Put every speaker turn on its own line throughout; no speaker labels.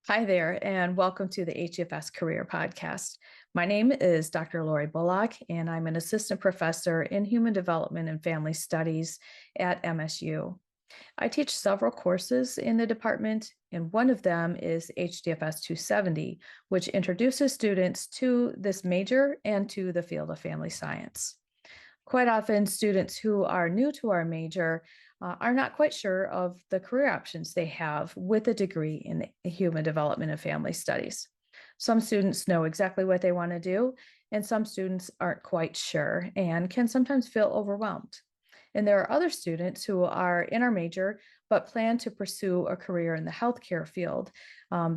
Hi there, and welcome to the HDFS Career Podcast. My name is Dr. Lori Bullock, and I'm an assistant professor in human development and family studies at MSU. I teach several courses in the department, and one of them is HDFS 270, which introduces students to this major and to the field of family science. Quite often, students who are new to our major are not quite sure of the career options they have with a degree in human development and family studies. Some students know exactly what they want to do, and some students aren't quite sure and can sometimes feel overwhelmed. And there are other students who are in our major but plan to pursue a career in the healthcare field.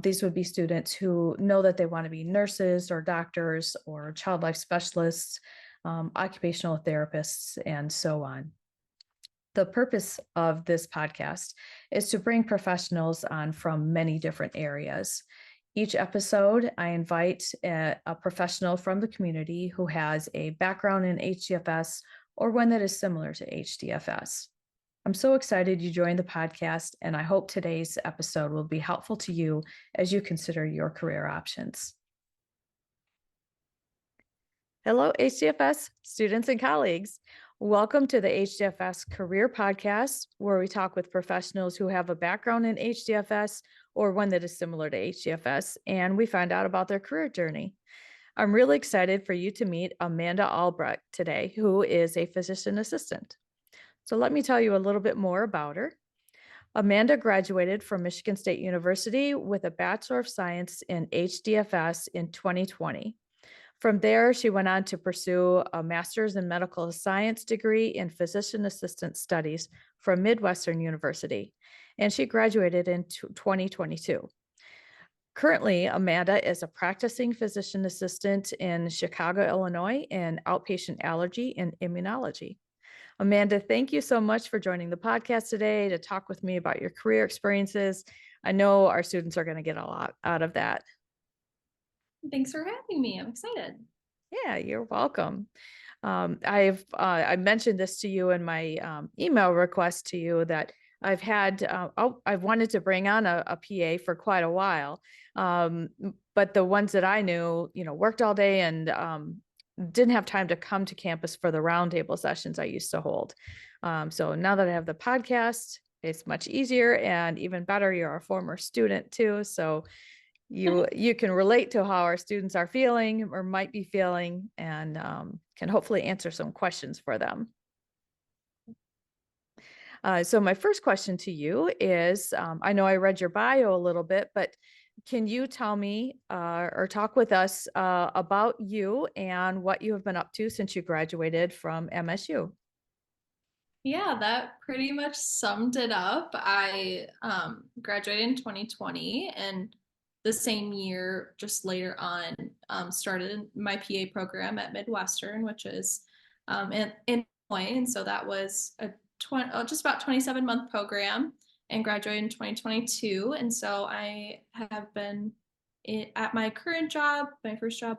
These would be students who know that they want to be nurses or doctors or child life specialists, occupational therapists, and so on. The purpose of this podcast is to bring professionals on from many different areas. Each episode, I invite a professional from the community who has a background in HDFS or one that is similar to HDFS. I'm so excited you joined the podcast, and I hope today's episode will be helpful to you as you consider your career options. Hello, HDFS students and colleagues. Welcome to the HDFS Career Podcast, where we talk with professionals who have a background in HDFS or one that is similar to HDFS, and we find out about their career journey. I'm really excited for you to meet Amanda Albrecht today, who is a physician assistant. So let me tell you a little bit more about her. Amanda graduated from Michigan State University with a Bachelor of Science in HDFS in 2020. From there, she went on to pursue a master's in medical science degree in physician assistant studies from Midwestern University, and she graduated in 2022. Currently, Amanda is a practicing physician assistant in Chicago, Illinois, in outpatient allergy and immunology. Amanda, thank you so much for joining the podcast today to talk with me about your career experiences. I know our students are going to get a lot out of that.
Thanks for having me. I'm excited.
Yeah, you're welcome. I mentioned this to you in my email request to you that I've wanted to bring on a PA for quite a while, but the ones that I knew, worked all day and didn't have time to come to campus for the roundtable sessions I used to hold. So now that I have the podcast, it's much easier, and even better, you're a former student too, so you can relate to how our students are feeling or might be feeling, and can hopefully answer some questions for them. So my first question to you is, I know I read your bio a little bit, but can you tell me or talk with us about you and what you have been up to since you graduated from MSU?
Yeah, that pretty much summed it up. I graduated in 2020, and the same year, just later on, started my PA program at Midwestern, which is in Illinois. And so that was a just about 27-month program, and graduated in 2022. And so I have been at my current job, my first job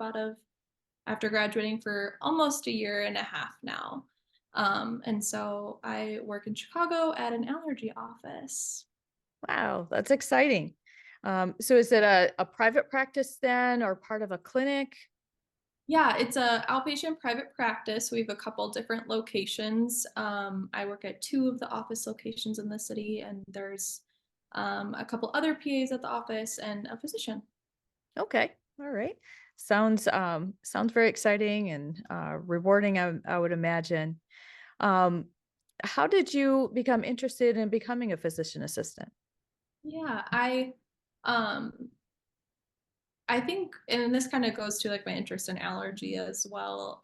after graduating, for almost a year and a half now. And so I work in Chicago at an allergy office.
Wow, that's exciting. So is it a private practice then, or part of a clinic?
Yeah, it's a outpatient private practice. We have a couple different locations. I work at two of the office locations in the city, and there's a couple other PAs at the office and a physician.
Okay, all right. Sounds very exciting and rewarding, I would imagine. Um, how did you become interested in becoming a physician assistant?
Yeah, um I think, and this kind of goes to like my interest in allergy as well.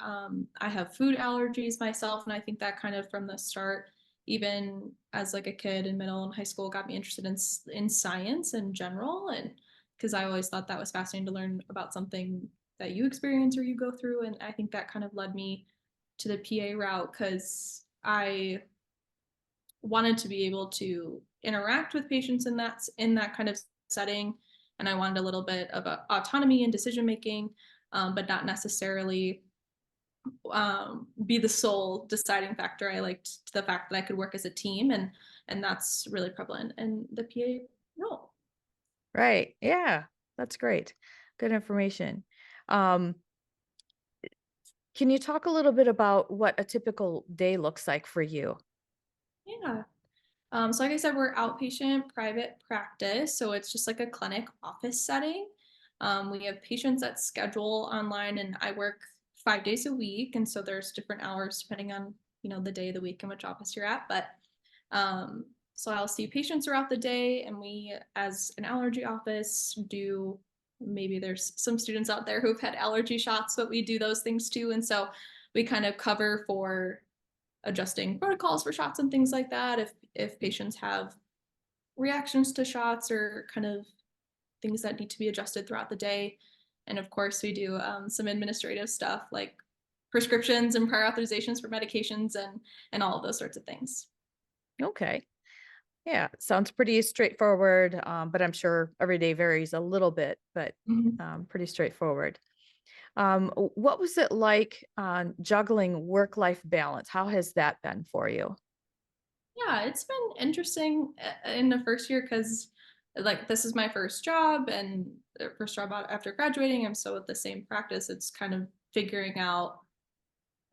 I have food allergies myself, and I think that kind of from the start, even as like a kid in middle and high school, got me interested in science in general, and because I always thought that was fascinating to learn about something that you experience or you go through, and I think that kind of led me to the PA route because I wanted to be able to interact with patients in that kind of setting, and I wanted a little bit of autonomy and decision making, but not necessarily be the sole deciding factor. I liked the fact that I could work as a team, and that's really prevalent in the PA role.
Right. Yeah. That's great. Good information. Um, can you talk a little bit about what a typical day looks like for you?
Yeah. So like I said, we're outpatient private practice, so it's just like a clinic office setting. We have patients that schedule online, and I work 5 days a week, and so there's different hours depending on the day of the week and which office you're at. But so I'll see patients throughout the day, and we, as an allergy office, do maybe there's some students out there who've had allergy shots, but we do those things too, and so we kind of cover for adjusting protocols for shots and things like that if patients have reactions to shots or kind of things that need to be adjusted throughout the day. And of course, we do some administrative stuff like prescriptions and prior authorizations for medications and all of those sorts of things.
Okay. Yeah. Sounds pretty straightforward. But I'm sure every day varies a little bit, but
Mhm.
pretty straightforward. What was it like juggling work-life balance? How has that been for you?
Yeah, it's been interesting in the first year because like this is my first job and first job after graduating. I'm still with the same practice. It's kind of figuring out,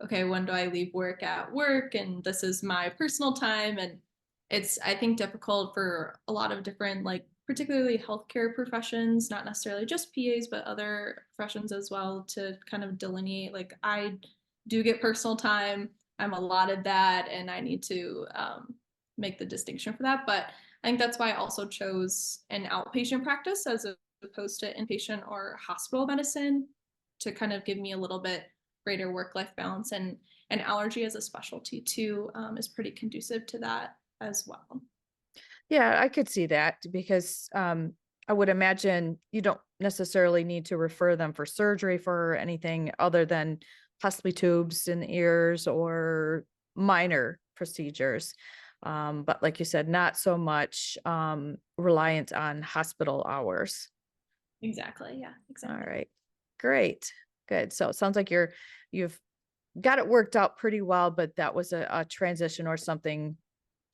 okay, when do I leave work at work? And this is my personal time. And it's, I think, difficult for a lot of different, like, particularly healthcare professions, not necessarily just PAs, but other professions as well, to kind of delineate, like, I do get personal time. I'm allotted that, and I need to make the distinction for that. But I think that's why I also chose an outpatient practice as opposed to inpatient or hospital medicine to kind of give me a little bit greater work-life balance, and allergy as a specialty too is pretty conducive to that as well.
Yeah, I could see that because I would imagine you don't necessarily need to refer them for surgery for anything other than possibly tubes in the ears or minor procedures. But like you said, not so much reliant on hospital hours.
Exactly. Yeah,
All
exactly.
right. Great. Good. So it sounds like you've got it worked out pretty well, but that was a transition or something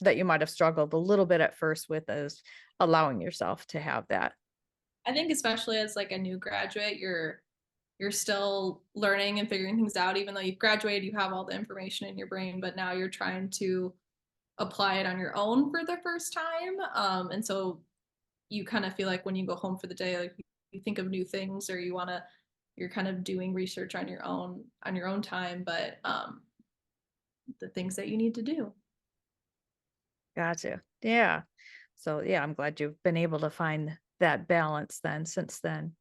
that you might have struggled a little bit at first with is allowing yourself to have that.
I think especially as like a new graduate, you're still learning and figuring things out. Even though you've graduated, you have all the information in your brain, but now you're trying to apply it on your own for the first time. And so you kind of feel like when you go home for the day, like you think of new things, or you're kind of doing research on your own time, but the things that you need to do.
Gotcha. Yeah. So yeah, I'm glad you've been able to find that balance then since then.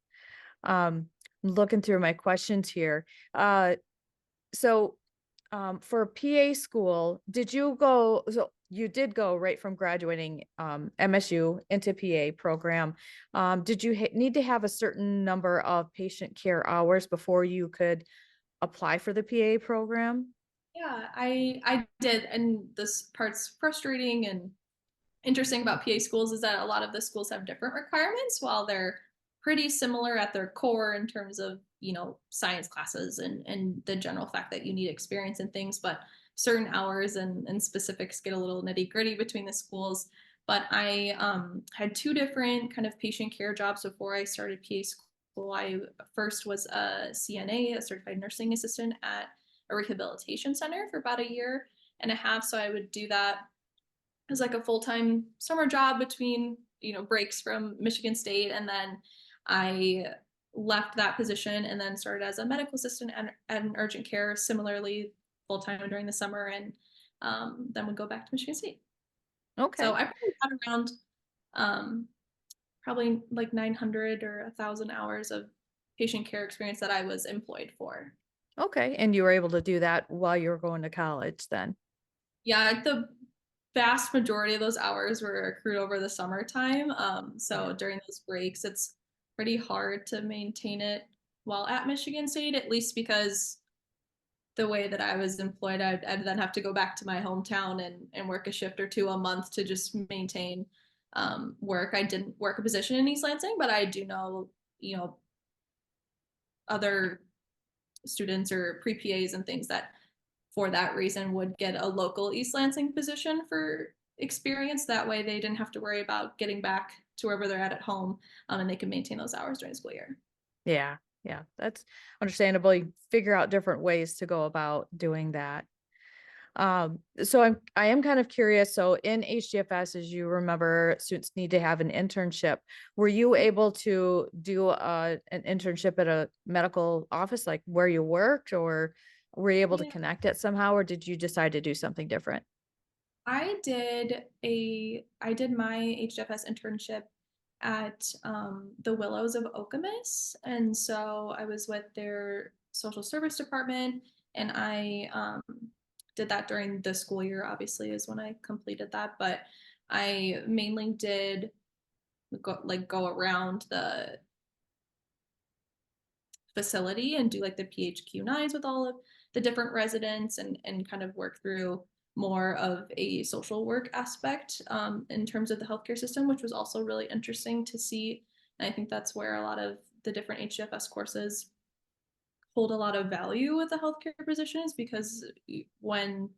Looking through my questions here. So for PA school, did you go so you did go right from graduating MSU into PA program. Did you need to have a certain number of patient care hours before you could apply for the PA program?
Yeah, I did, and this part's frustrating and interesting about PA schools is that a lot of the schools have different requirements while they're pretty similar at their core in terms of, science classes and the general fact that you need experience in things, but certain hours and specifics get a little nitty gritty between the schools. But I had two different kind of patient care jobs before I started PA school. I first was a CNA, a certified nursing assistant at a rehabilitation center for about a year and a half. So I would do that as like a full-time summer job between breaks from Michigan State, and then I left that position and then started as a medical assistant at an urgent care, similarly full-time during the summer, and then would go back to Michigan State. So
Okay.
I probably had around um, probably like 900 or 1,000 hours of patient care experience that I was employed for.
Okay. And you were able to do that while you were going to college then.
Yeah, the vast majority of those hours were accrued over the summertime. So
Yeah.
during those breaks, it's pretty hard to maintain it while at Michigan State, at least because the way that I was employed, I'd then have to go back to my hometown and work a shift or two a month to just maintain work. I didn't work a position in East Lansing, but I do know, other students or pre PAs and things that for that reason would get a local East Lansing position for experience. That way they didn't have to worry about getting back to wherever they're at home, and they can maintain those hours during the school year.
Yeah. Yeah. That's understandable. You figure out different ways to go about doing that. So I am kind of curious. So in HDFS, as you remember, students need to have an internship. Were you able to do an internship at a medical office, like where you worked, or were you able to
Yeah,
connect it somehow, or did you decide to do something different?
I did my HDFS internship at the Willows of Okemos, and so I was with their social service department, and I did that during the school year. Obviously, is when I completed that, but I mainly did go around the facility and do like the PHQ-9s with all of the different residents and kind of work through more of a social work aspect in terms of the healthcare system, which was also really interesting to see. And I think that's where a lot of the different HDFS courses hold a lot of value with the healthcare positions, because when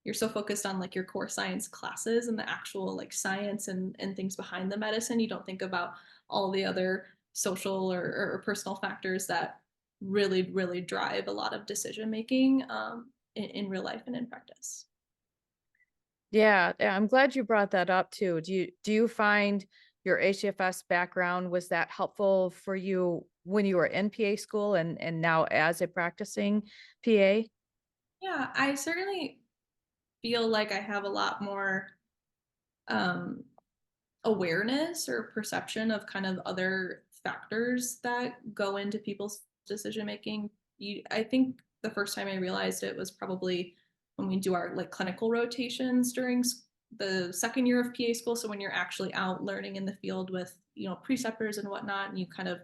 you're so focused on like your core science classes and the actual like science and things behind the medicine, you don't think about all the other social or personal factors that really drive a lot of decision making in real life and in practice.
Yeah, yeah, I'm glad you brought that up too. Do you find your HFS background, was that helpful for you when you were in PA school and now as a practicing PA?
Yeah, I certainly feel like I have a lot more um, awareness or perception of kind of other factors that go into people's decision making. I think the first time I realized it was probably when we do our like clinical rotations during the second year of PA school. So when you're actually out learning in the field with preceptors and whatnot, and you kind of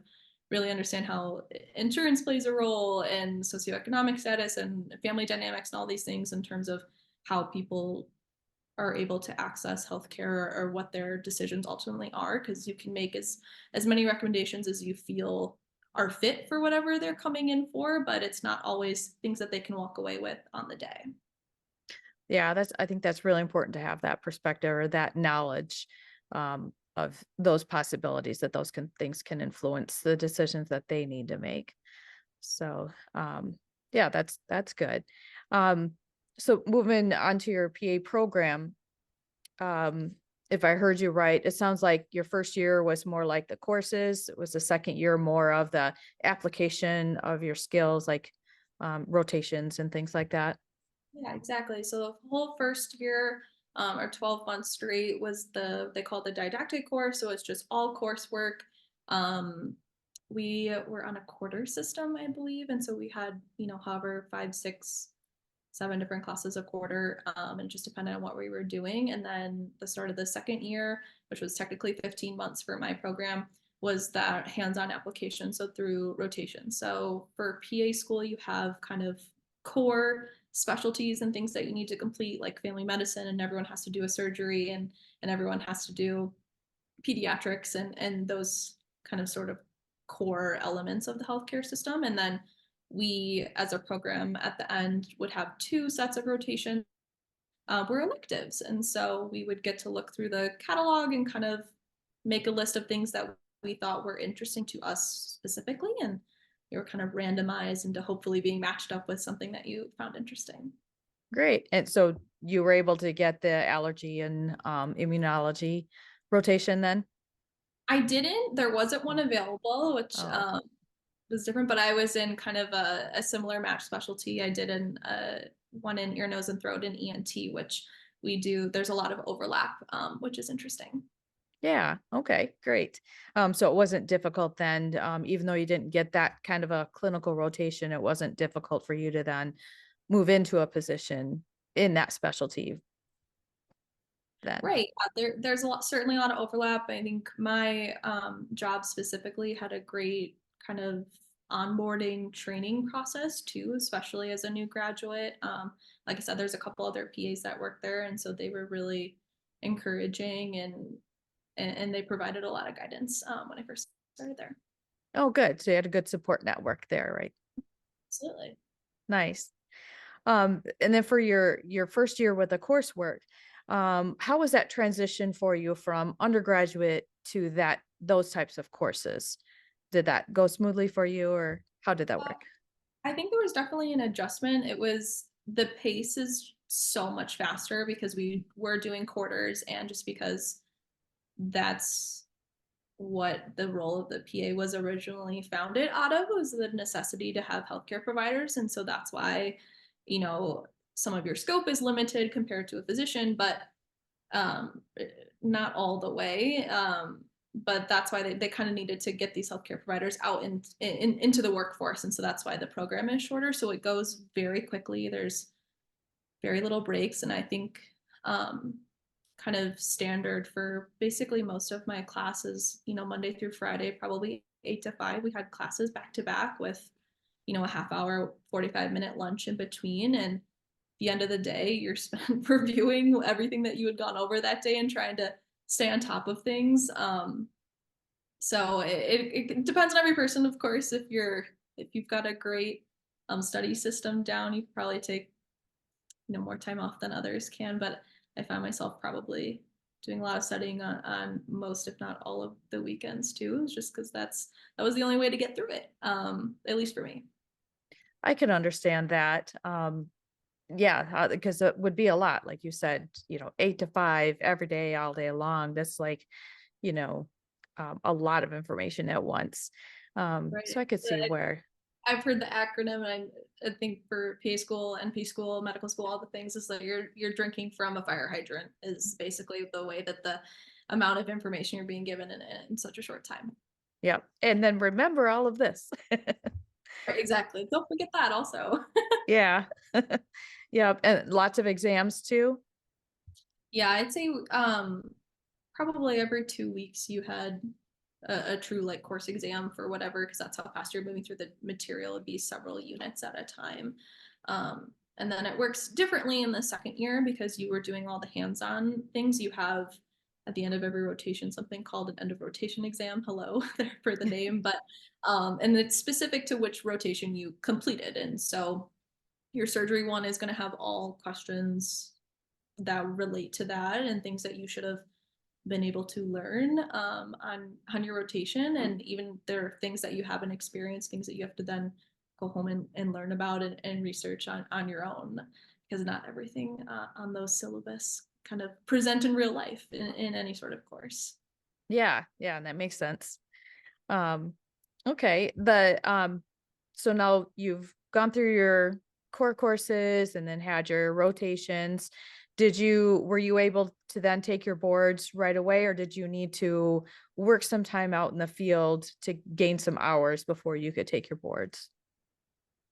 really understand how insurance plays a role and socioeconomic status and family dynamics and all these things in terms of how people are able to access healthcare or what their decisions ultimately are, because you can make as many recommendations as you feel are fit for whatever they're coming in for, but it's not always things that they can walk away with on the day.
Yeah, I think that's really important to have that perspective or that knowledge of those possibilities that things can influence the decisions that they need to make. So, yeah, that's good. Um, so moving on to your PA program, um, if I heard you right, it sounds like your first year was more like the courses. It was the second year more of the application of your skills, like rotations and things like that.
Yeah, exactly. So the whole first year, or 12 months straight, was they call it the didactic course. So it's just all coursework. Um, we were on a quarter system, I believe, and so we had, however, 5, 6, 7 different classes a quarter, and just depended on what we were doing. And then the start of the second year, which was technically 15 months for my program, was that hands-on application. So through rotation. So for PA school, you have kind of core specialties and things that you need to complete, like family medicine, and everyone has to do a surgery, and everyone has to do pediatrics and those kind of sort of core elements of the healthcare system. And then we, as a program at the end, would have 2 sets of rotation, were electives. And so we would get to look through the catalog and kind of make a list of things that we thought were interesting to us specifically. And they were kind of randomized into hopefully being matched up with something that you found interesting.
Great. And so you were able to get the allergy and immunology rotation then?
I didn't, there wasn't one
Oh,
available, which
oh,
was different, but I was in kind of a similar match specialty. I did one in ear, nose, and throat in ENT, which we do. There's a lot of overlap, which is interesting.
yeah. Okay, great. So it wasn't difficult then, even though you didn't get that kind of a clinical rotation, it wasn't difficult for you to then move into a position in that specialty then.
Right. There's certainly a lot of overlap. I think my job specifically had a great kind of onboarding training process too, especially as a new graduate. Like I said, there's a couple other PAs that work there, and so they were really encouraging and they provided a lot of guidance when I first started there.
Oh, good. So you had a good support network there, right?
Absolutely.
Nice. And then for your first year with the coursework, how was that transition for you from undergraduate to those types of courses? Did that go smoothly for you, or how did that work?
I think there was definitely an adjustment. It was the pace is so much faster because we were doing quarters and just because that's what the role of the PA was originally founded out of was the necessity to have healthcare providers. And so that's why, some of your scope is limited compared to a physician, but um, not all the way. But that's why they kind of needed to get these healthcare providers out into the workforce. And so that's why the program is shorter. So it goes very quickly. There's very little breaks. And I think kind of standard for basically most of my classes, Monday through Friday, probably 8 to 5. We had classes back to back with, a half hour, 45-minute lunch in between. And the end of the day, you're spent reviewing everything that you had gone over that day and trying to stay on top of things. So it depends on every person, of course. If you've got a great study system down, you probably take more time off than others can. But I find myself probably doing a lot of studying on most, if not all, of the weekends too, just because that was the only way to get through it, at least for me.
I can understand that. Yeah, because it would be a lot, like you said, 8 to 5 every day, all day long. That's like, you know, a lot of information at once.
Right.
So I could see
I-
where,
I've heard the acronym, and I think for PA school, NP school, medical school, all the things is that you're drinking from a fire hydrant is basically the way that the amount of information you're being given in such a short time.
yeah. And then remember all of this.
Right, exactly. Don't forget that also.
Yeah. Yeah. And lots of exams too.
Yeah, I'd say probably every 2 weeks you had a true like course exam for whatever, because that's how fast you're moving through the material. It'd be several units at a time. And then it works differently in the second year because you were doing all the hands-on things. You have at the end of every rotation something called an end of rotation exam. Hello, there for the name, but and it's specific to which rotation you completed. And so your surgery one is going to have all questions that relate to that and things that you should have been able to learn on your rotation. And even there are things that you haven't experienced, things that you have to then go home and learn about and research on your own, because not everything on those syllabus kind of present in real life in any sort of course.
Yeah. Yeah. And that makes sense. Um, okay. So now you've gone through your core courses and then had your rotations. Were you able to then take your boards right away, or did you need to work some time out in the field to gain some hours before you could take your boards?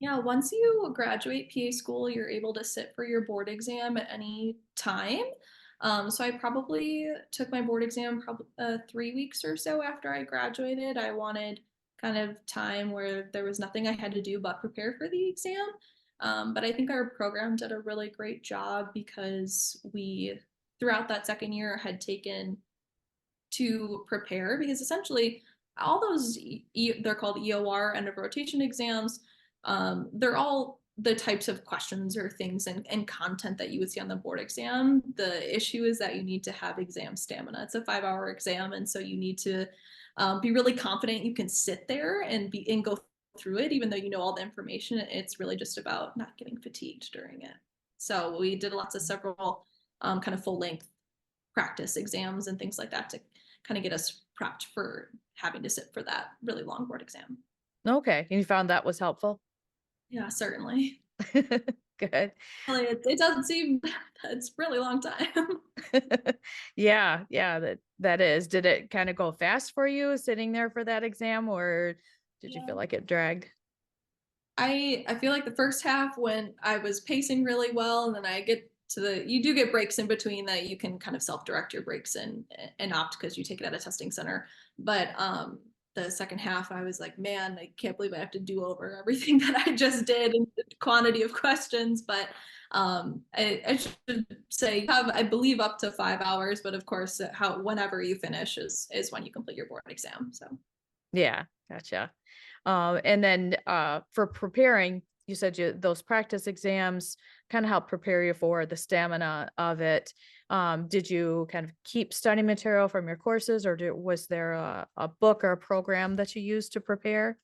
Yeah, once you graduate PA school, you're able to sit for your board exam at any time. So I probably took my board exam probably 3 weeks or so after I graduated. I wanted kind of time where there was nothing I had to do but prepare for the exam. But I think our program did a really great job because we, throughout that second year, had taken to prepare, because essentially all those they're called EOR, end of rotation exams. They're all the types of questions or things and content that you would see on the board exam. The issue is that you need to have exam stamina. It's a 5-hour exam, and so you need to be really confident you can sit there and go through it, even though you know all the information. It's really just about not getting fatigued during it. So we did lots of several kind of full length practice exams and things like that to kind of get us prepped for having to sit for that really long board exam.
Okay. And you found that was helpful?
Yeah, certainly.
Good.
Well, it doesn't seem it's a really long time.
Yeah, yeah, that is. Did it kind of go fast for you sitting there for that exam, or did you
Yeah.
feel like it dragged?
I feel like the first half when I was pacing really well, and then I get to you do get breaks in between that you can kind of self-direct your breaks and opt because you take it at a testing center. But the second half I was like, man, I can't believe I have to do over everything that I just did and the quantity of questions. But I should say you have, I believe, up to 5 hours, but of course how whenever you finish is when you complete your board exam. So
Yeah, gotcha. And then for preparing, you said those practice exams kind of help prepare you for the stamina of it. Did you kind of keep study material from your courses, or was there a book or a program that you used to prepare?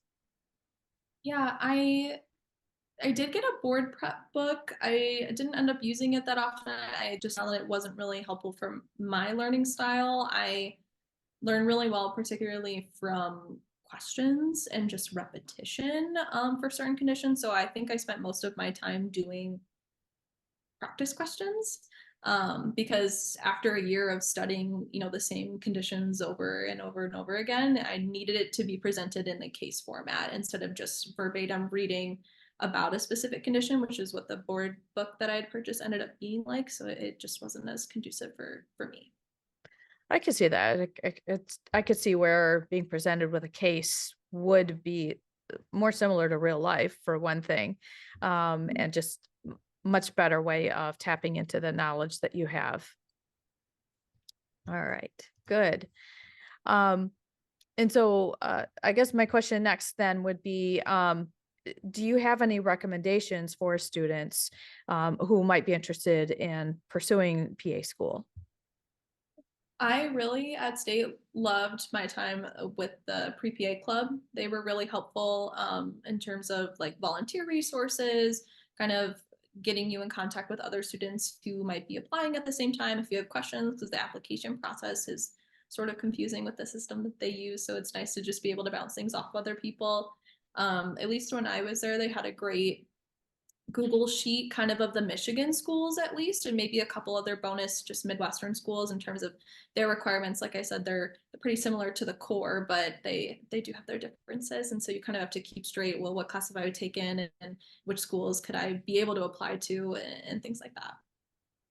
Yeah, I did get a board prep book. I didn't end up using it that often. I just found that it wasn't really helpful for my learning style. I learn really well, particularly from questions and just repetition for certain conditions. So I think I spent most of my time doing practice questions because after a year of studying, the same conditions over and over and over again, I needed it to be presented in a case format instead of just verbatim reading about a specific condition, which is what the board book that I had purchased ended up being like. So it just wasn't as conducive for me.
I could see that. I could see where being presented with a case would be more similar to real life for one thing, and just much better way of tapping into the knowledge that you have. All right, good. Um, and so I guess my question next then would be, do you have any recommendations for students who might be interested in pursuing PA school?
I really at State loved my time with the pre-PA club. They were really helpful in terms of like volunteer resources, kind of getting you in contact with other students who might be applying at the same time if you have questions, because the application process is sort of confusing with the system that they use. So it's nice to just be able to bounce things off other people. At least when I was there, they had a great Google sheet kind of the Michigan schools at least, and maybe a couple other bonus just Midwestern schools in terms of their requirements. Like I said, they're pretty similar to the core, but they do have their differences. And so you kind of have to keep straight, well, what class have I taken and which schools could I be able to apply to and things like that.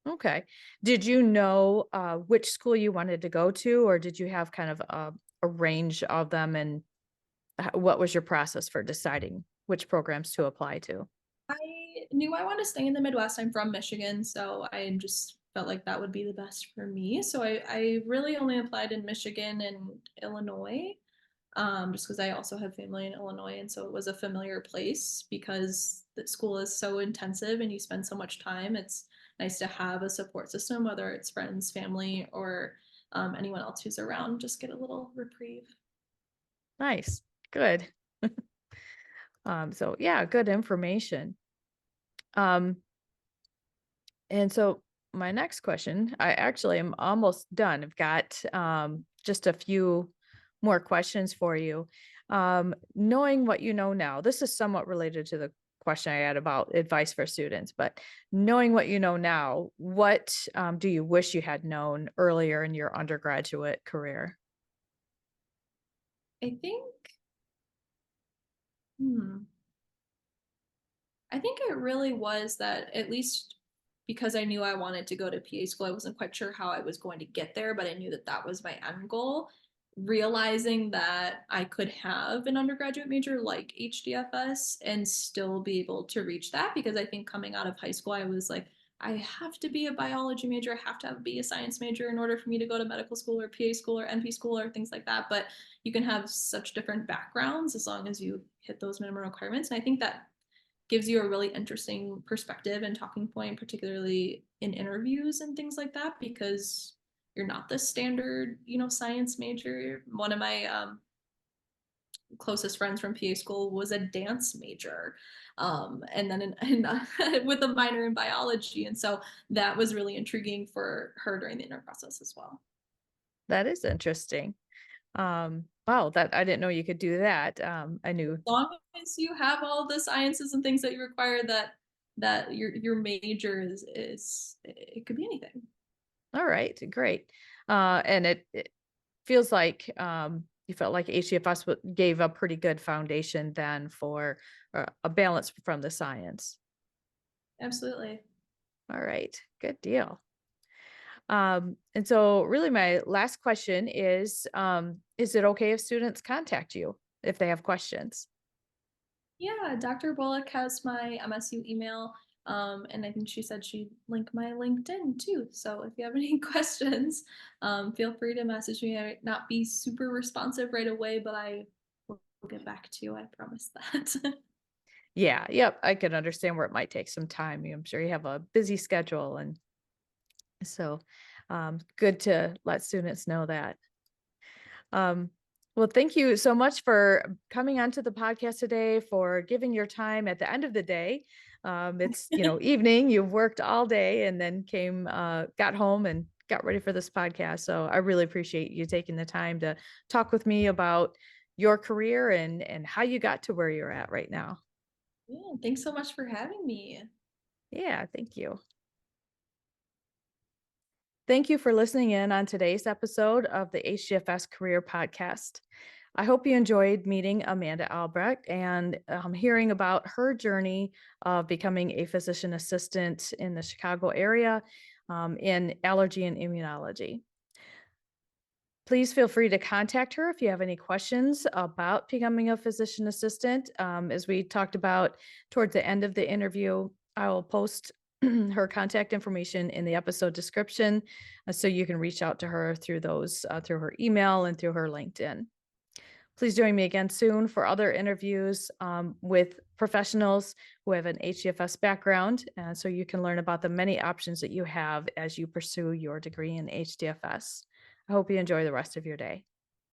Okay. Did you know which school you wanted to go to, or did you have kind of a range of them, and what was your process for deciding which programs to apply to?
I knew I wanted to stay in the Midwest. I'm from Michigan, so I just felt like that would be the best for me. So I really only applied in Michigan and Illinois, just because I also have family in Illinois. And so it was a familiar place because the school is so intensive and you spend so much time. It's nice to have a support system, whether it's friends, family, or anyone else who's around, just get a little reprieve.
Nice. Good. So yeah, good information. Um, and so my next question, I actually am almost done. I've got just a few more questions for you. Knowing what you know now, this is somewhat related to the question I had about advice for students, but knowing what you know now, what do you wish you had known earlier in your undergraduate career?
I think, hmm, I think it really was that at least because I knew I wanted to go to PA school, I wasn't quite sure how I was going to get there, but I knew that that was my end goal. Realizing that I could have an undergraduate major like HDFS and still be able to reach that, because I think coming out of high school, I was like, I have to be a biology major, I have to be a science major in order for me to go to medical school or PA school or NP school or things like that. But you can have such different backgrounds as long as you hit those minimum requirements. And I think that gives you a really interesting perspective and talking point, particularly in interviews and things like that, because you're not the standard, science major. One of my closest friends from PA school was a dance major, and then with a minor in biology, and so that was really intriguing for her during the interview process as well.
That is interesting. Wow, that I didn't know you could do that. I knew.
As long as you have all the sciences and things that you require, that your major is it could be anything.
All right, great. And it feels like you felt like HCFS gave a pretty good foundation then for a balance from the science.
Absolutely.
All right, good deal. And so really my last question is it okay if students contact you if they have questions?
Yeah, Dr. Bullock has my MSU email, and I think she said she'd link my LinkedIn too. So if you have any questions, feel free to message me. I might not be super responsive right away, but I will get back to you. I promise that.
Yeah, yep, I can understand where it might take some time. I'm sure you have a busy schedule, and So good to let students know that. Um, well, thank you so much for coming onto the podcast today, for giving your time at the end of the day. It's, evening, you've worked all day and then got home and got ready for this podcast. So I really appreciate you taking the time to talk with me about your career and how you got to where you're at right now.
Yeah, thanks so much for having me.
Yeah, thank you. Thank you for listening in on today's episode of the HDFS Career Podcast. I hope you enjoyed meeting Amanda Albrecht and hearing about her journey of becoming a physician assistant in the Chicago area in allergy and immunology. Please feel free to contact her if you have any questions about becoming a physician assistant. As we talked about towards the end of the interview, I will post her contact information in the episode description so you can reach out to her through through her email and through her LinkedIn. Please join me again soon for other interviews with professionals who have an HDFS background, so you can learn about the many options that you have as you pursue your degree in HDFS. I hope you enjoy the rest of your day.